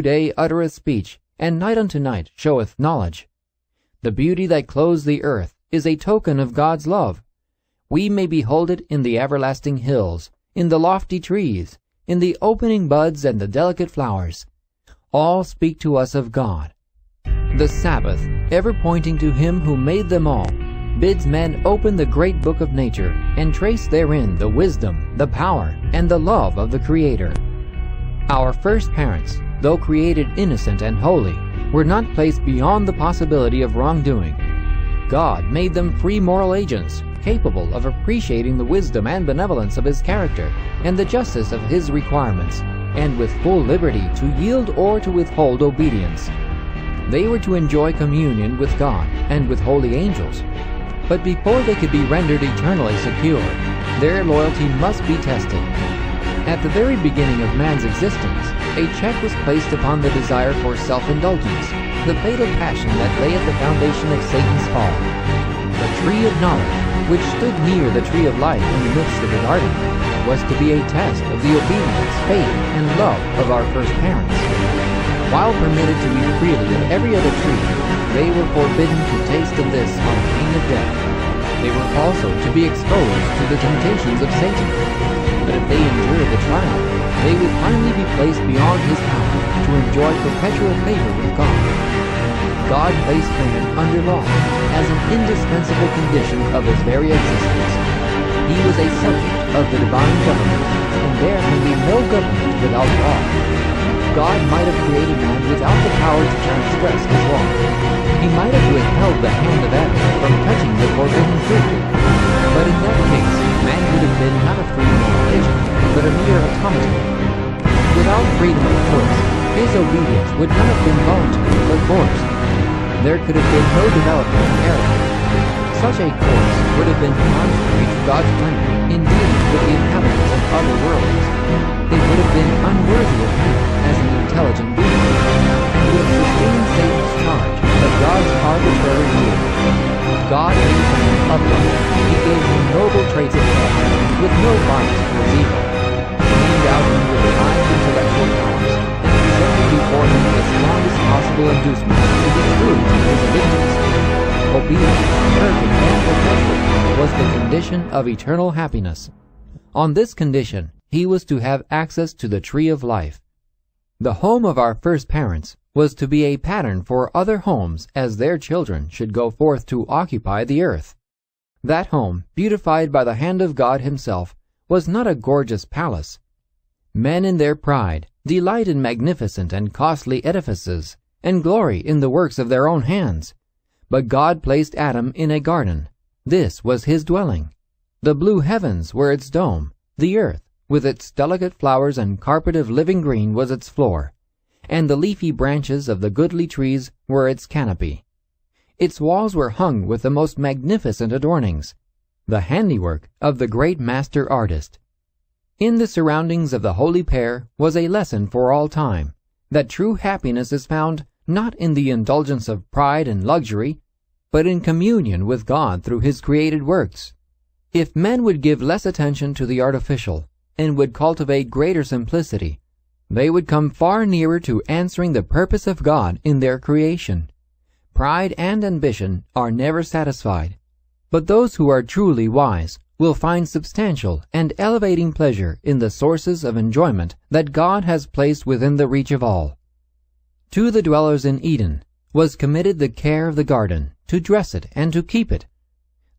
Day uttereth speech, and night unto night showeth knowledge. The beauty that clothes the earth is a token of God's love. We may behold it in the everlasting hills, in the lofty trees, in the opening buds and the delicate flowers. All speak to us of God. The Sabbath, ever pointing to Him who made them all, bids men open the great book of nature and trace therein the wisdom, the power, and the love of the Creator. Our first parents, though created innocent and holy, were not placed beyond the possibility of wrongdoing. God made them free moral agents, capable of appreciating the wisdom and benevolence of His character and the justice of His requirements, and with full liberty to yield or to withhold obedience. They were to enjoy communion with God and with holy angels. But before they could be rendered eternally secure, their loyalty must be tested. At the very beginning of man's existence, a check was placed upon the desire for self-indulgence, the fatal passion that lay at the foundation of Satan's fall. The tree of knowledge, which stood near the tree of life in the midst of the garden, was to be a test of the obedience, faith, and love of our first parents. While permitted to eat freely of every other tree, they were forbidden to taste of this on pain of death. They were also to be exposed to the temptations of Satan. But if they endured the trial, they would finally be placed beyond his power to enjoy perpetual favor with God. God placed man under law as an indispensable condition of his very existence. He was a subject of the divine government, and there can be no government without law. God might have created man without the power to transgress his law. He might have withheld the hand of Adam from touching the forbidden fruit. But in that case, man would have been not a free moral agent, but a mere automaton. Without freedom of choice, his obedience would not have been voluntary but forced. There could have been no development of character. Such a course would have been contrary to God's plan in dealing with the inhabitants of other worlds. It would have been unworthy of him as an intelligent being. It would have sustained Satan's charge of God's arbitrary rule. God made man upright. He gave him noble traits of character, with no bias towards evil. He endowed him with divine intellectual powers, and presented before him the strongest possible inducement to be true to his allegiance. Obedience, perfect and perpetual, was the condition of eternal happiness. On this condition, he was to have access to the tree of life. The home of our first parents was to be a pattern for other homes as their children should go forth to occupy the earth. That home, beautified by the hand of God Himself, was not a gorgeous palace. Men in their pride delight in magnificent and costly edifices, and glory in the works of their own hands. But God placed Adam in a garden. This was his dwelling. The blue heavens were its dome. The earth, with its delicate flowers and carpet of living green, was its floor, and the leafy branches of the goodly trees were its canopy. Its walls were hung with the most magnificent adornings, the handiwork of the great master artist. In the surroundings of the holy pair was a lesson for all time, that true happiness is found not in the indulgence of pride and luxury, but in communion with God through His created works. If men would give less attention to the artificial, and would cultivate greater simplicity, they would come far nearer to answering the purpose of God in their creation. Pride and ambition are never satisfied, but those who are truly wise will find substantial and elevating pleasure in the sources of enjoyment that God has placed within the reach of all. To the dwellers in Eden was committed the care of the garden, to dress it and to keep it.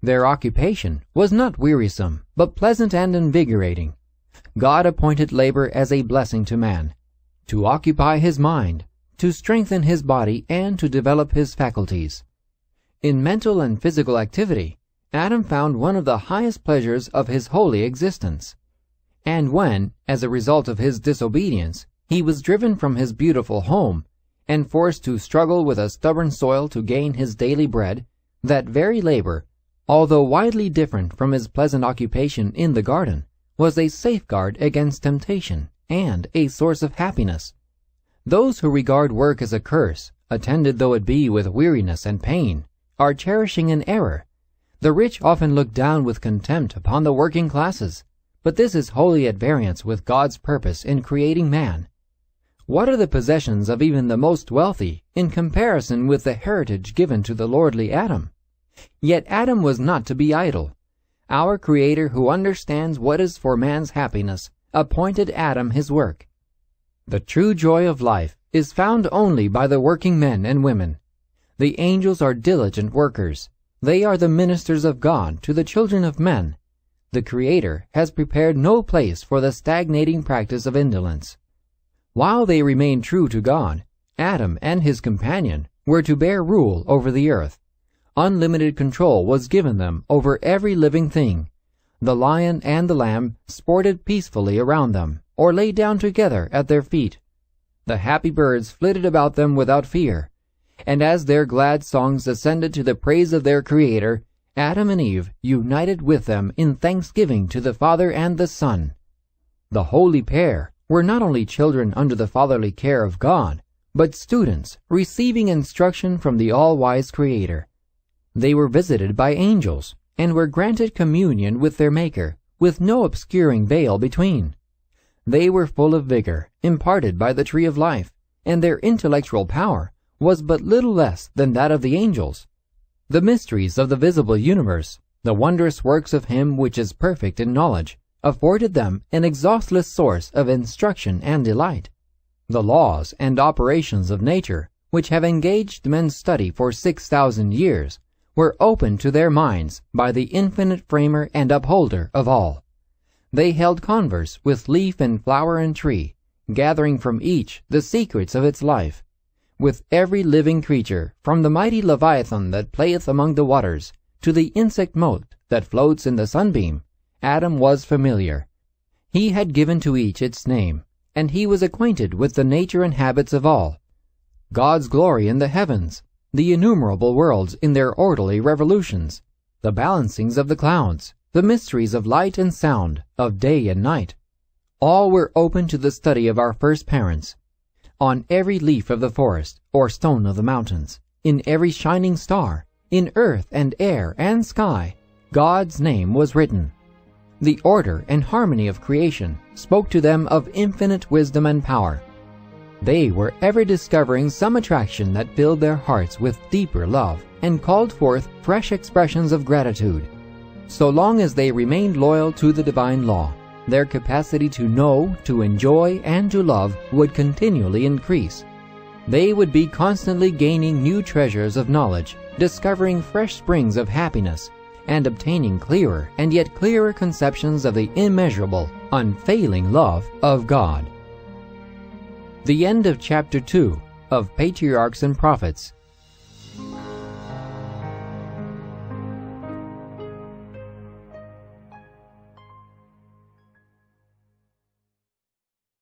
Their occupation was not wearisome, but pleasant and invigorating. God appointed labor as a blessing to man, to occupy his mind, to strengthen his body, and to develop his faculties. In mental and physical activity, Adam found one of the highest pleasures of his holy existence. And when, as a result of his disobedience, he was driven from his beautiful home, and forced to struggle with a stubborn soil to gain his daily bread, that very labor, although widely different from his pleasant occupation in the garden, was a safeguard against temptation and a source of happiness. Those who regard work as a curse, attended though it be with weariness and pain, are cherishing an error. The rich often look down with contempt upon the working classes, but this is wholly at variance with God's purpose in creating man. What are the possessions of even the most wealthy in comparison with the heritage given to the lordly Adam? Yet Adam was not to be idle. Our Creator, who understands what is for man's happiness, appointed Adam his work. The true joy of life is found only by the working men and women. The angels are diligent workers. They are the ministers of God to the children of men. The Creator has prepared no place for the stagnating practice of indolence. While they remained true to God, Adam and his companion were to bear rule over the earth. Unlimited control was given them over every living thing. The lion and the lamb sported peacefully around them, or lay down together at their feet. The happy birds flitted about them without fear. And as their glad songs ascended to the praise of their Creator, Adam and Eve united with them in thanksgiving to the Father and the Son. The holy pair were not only children under the fatherly care of God, but students receiving instruction from the all-wise Creator. They were visited by angels, and were granted communion with their Maker, with no obscuring veil between. They were full of vigor, imparted by the tree of life, and their intellectual power was but little less than that of the angels. The mysteries of the visible universe, the wondrous works of Him which is perfect in knowledge, afforded them an exhaustless source of instruction and delight. The laws and operations of nature, which have engaged men's study for 6,000 years, were opened to their minds by the infinite framer and upholder of all. They held converse with leaf and flower and tree, gathering from each the secrets of its life. With every living creature, from the mighty Leviathan that playeth among the waters, to the insect mote that floats in the sunbeam, Adam was familiar. He had given to each its name, and he was acquainted with the nature and habits of all. God's glory in the heavens, the innumerable worlds in their orderly revolutions, the balancings of the clouds, the mysteries of light and sound, of day and night, all were open to the study of our first parents. On every leaf of the forest, or stone of the mountains, in every shining star, in earth and air and sky, God's name was written. The order and harmony of creation spoke to them of infinite wisdom and power. They were ever discovering some attraction that filled their hearts with deeper love and called forth fresh expressions of gratitude. So long as they remained loyal to the divine law, their capacity to know, to enjoy, and to love would continually increase. They would be constantly gaining new treasures of knowledge, discovering fresh springs of happiness, and obtaining clearer and yet clearer conceptions of the immeasurable, unfailing love of God. The end of Chapter 2 of Patriarchs and Prophets